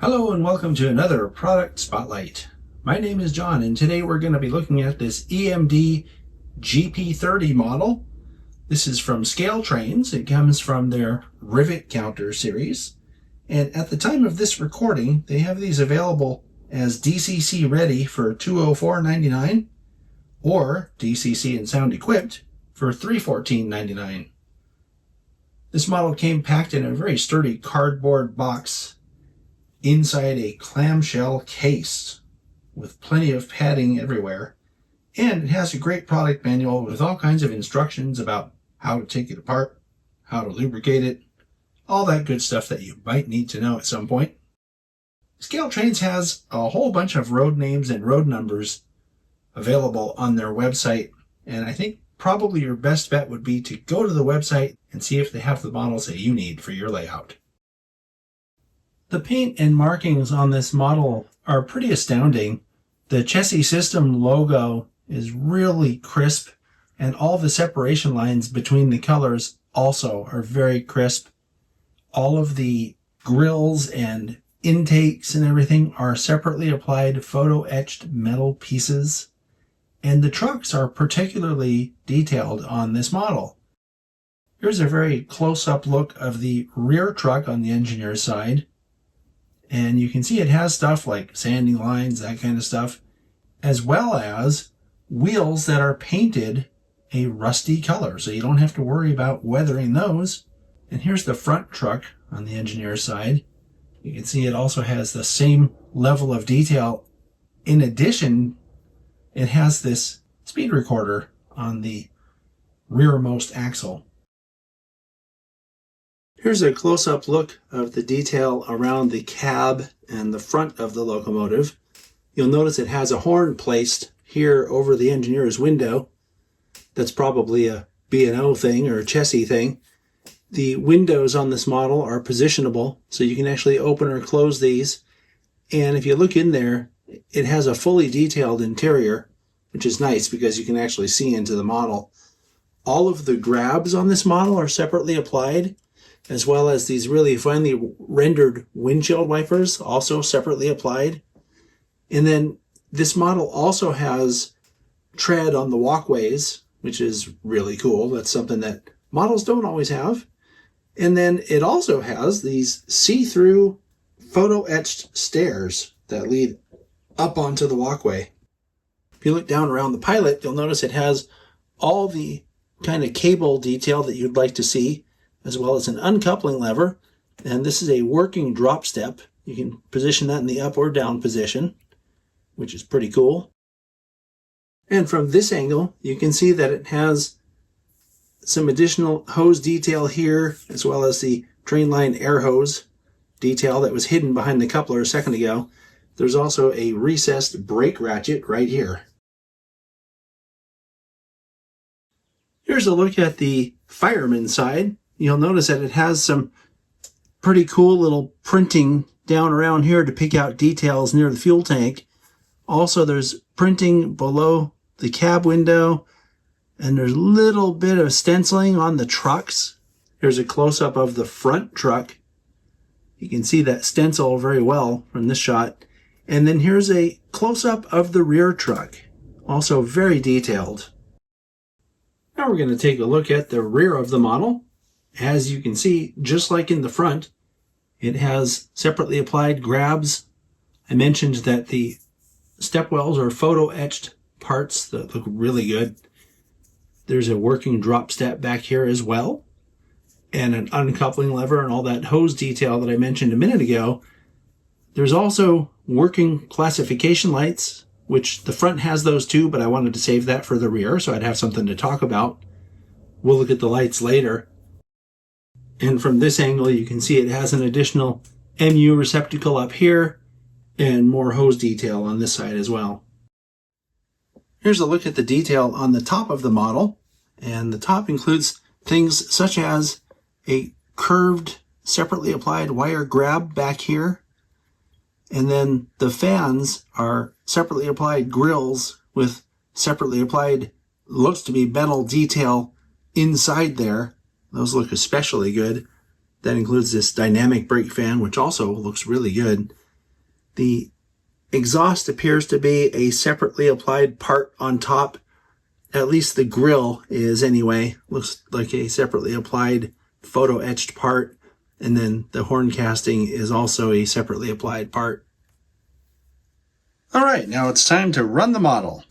Hello and welcome to another product spotlight. My name is John and today we're going to be looking at this EMD GP30 model. This is from ScaleTrains. It comes from their Rivet counter series. And at the time of this recording, they have these available as DCC ready for $204.99 or DCC and sound equipped for $314.99. This model came packed in a very sturdy cardboard box inside a clamshell case with plenty of padding everywhere, and it has a great product manual with all kinds of instructions about how to take it apart, how to lubricate it, all that good stuff that you might need to know at some point. ScaleTrains has a whole bunch of road names and road numbers available on their website, and I think probably your best bet would be to go to the website and see if they have the models that you need for your layout. The paint and markings on this model are pretty astounding. The Chessie System logo is really crisp, and all the separation lines between the colors also are very crisp. All of the grills and intakes and everything are separately applied photo-etched metal pieces, and the trucks are particularly detailed on this model. Here's a very close-up look of the rear truck on the engineer's side. And you can see it has stuff like sanding lines, that kind of stuff, as well as wheels that are painted a rusty color, so you don't have to worry about weathering those. And here's the front truck on the engineer's side. You can see it also has the same level of detail. In addition, it has this speed recorder on the rearmost axle. Here's a close-up look of the detail around the cab and the front of the locomotive. You'll notice it has a horn placed here over the engineer's window. That's probably a B&O thing or a Chessie thing. The windows on this model are positionable, so you can actually open or close these. And if you look in there, it has a fully detailed interior, which is nice because you can actually see into the model. All of the grabs on this model are separately applied, as well as these really finely rendered windshield wipers, also separately applied. And then this model also has tread on the walkways, which is really cool. That's something that models don't always have. And then it also has these see-through photo-etched stairs that lead up onto the walkway. If you look down around the pilot, you'll notice it has all the kind of cable detail that you'd like to see, as well as an uncoupling lever. And this is a working drop step. You can position that in the up or down position, which is pretty cool. And from this angle, you can see that it has some additional hose detail here, as well as the train line air hose detail that was hidden behind the coupler a second ago. There's also a recessed brake ratchet right here. Here's a look at the fireman's side. You'll notice that it has some pretty cool little printing down around here to pick out details near the fuel tank. Also, there's printing below the cab window, and there's a little bit of stenciling on the trucks. Here's a close-up of the front truck. You can see that stencil very well from this shot. And then here's a close-up of the rear truck, also very detailed. Now we're going to take a look at the rear of the model. As you can see, just like in the front, it has separately applied grabs. I mentioned that the stepwells are photo-etched parts that look really good. There's a working drop step back here as well, and an uncoupling lever and all that hose detail that I mentioned a minute ago. There's also working classification lights, which the front has those too, but I wanted to save that for the rear so I'd have something to talk about. We'll look at the lights later. And from this angle, you can see it has an additional MU receptacle up here and more hose detail on this side as well. Here's a look at the detail on the top of the model. And the top includes things such as a curved, separately applied wire grab back here. And then the fans are separately applied grills with separately applied, looks to be metal detail inside there. Those look especially good. That includes this dynamic brake fan, which also looks really good. The exhaust appears to be a separately applied part on top. At least the grill is anyway. Looks like a separately applied photo etched part. And then the horn casting is also a separately applied part. All right, now it's time to run the model.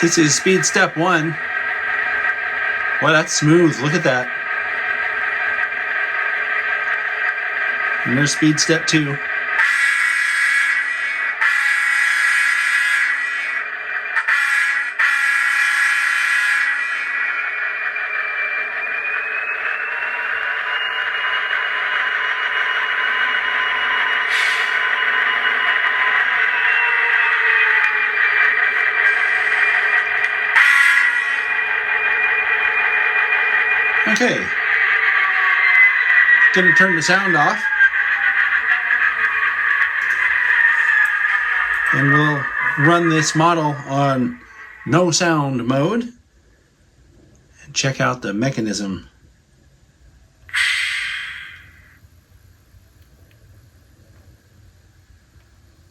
This is speed step 1. Wow, that's smooth. Look at that. And there's speed step 2. Okay, going to turn the sound off, and we'll run this model on no sound mode and check out the mechanism.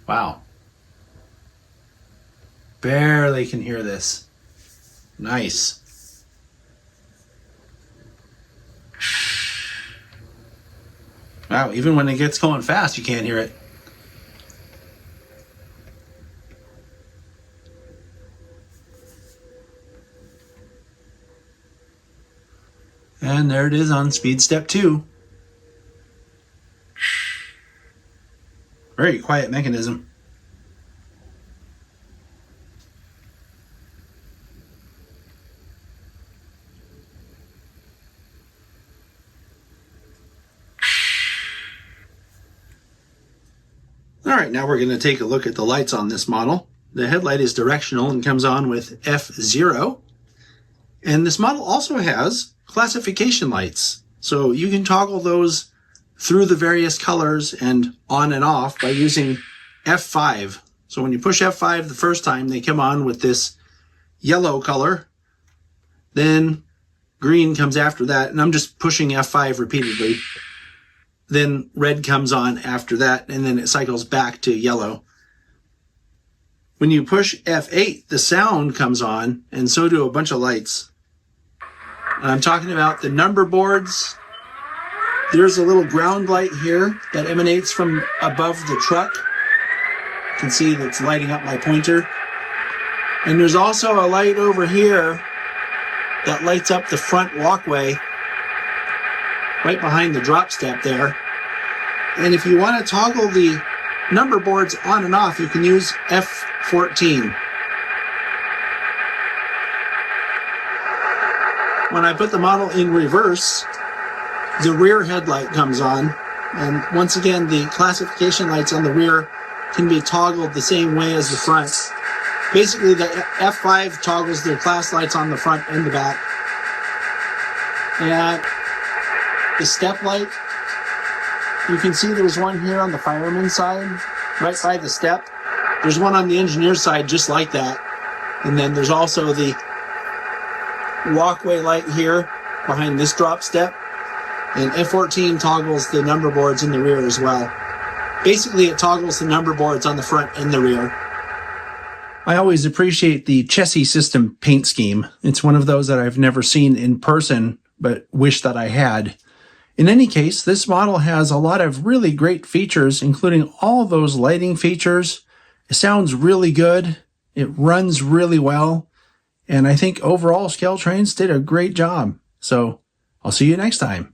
Wow, barely can hear this. Nice. Wow, even when it gets going fast, you can't hear it. And there it is on speed step 2. Very quiet mechanism. All right, now we're going to take a look at the lights on this model. The headlight is directional and comes on with F0. And this model also has classification lights. So you can toggle those through the various colors and on and off by using F5. So when you push F5 the first time, they come on with this yellow color. Then green comes after that. And I'm just pushing F5 repeatedly. Then red comes on after that, and then it cycles back to yellow. When you push F8, the sound comes on, and so do a bunch of lights. And I'm talking about the number boards. There's a little ground light here that emanates from above the truck. You can see that's lighting up my pointer. And there's also a light over here that lights up the front walkway right behind the drop step there. And if you want to toggle the number boards on and off, you can use F14. When I put the model in reverse, the rear headlight comes on. And once again, the classification lights on the rear can be toggled the same way as the front. Basically, the F5 toggles the class lights on the front and the back. And the step light, you can see there's one here on the fireman's side, right by the step. There's one on the engineer's side just like that. And then there's also the walkway light here behind this drop step. And F14 toggles the number boards in the rear as well. Basically, it toggles the number boards on the front and the rear. I always appreciate the Chessie System paint scheme. It's one of those that I've never seen in person, but wish that I had. In any case, this model has a lot of really great features, including all those lighting features. It sounds really good. It runs really well. And I think overall ScaleTrains did a great job. So I'll see you next time.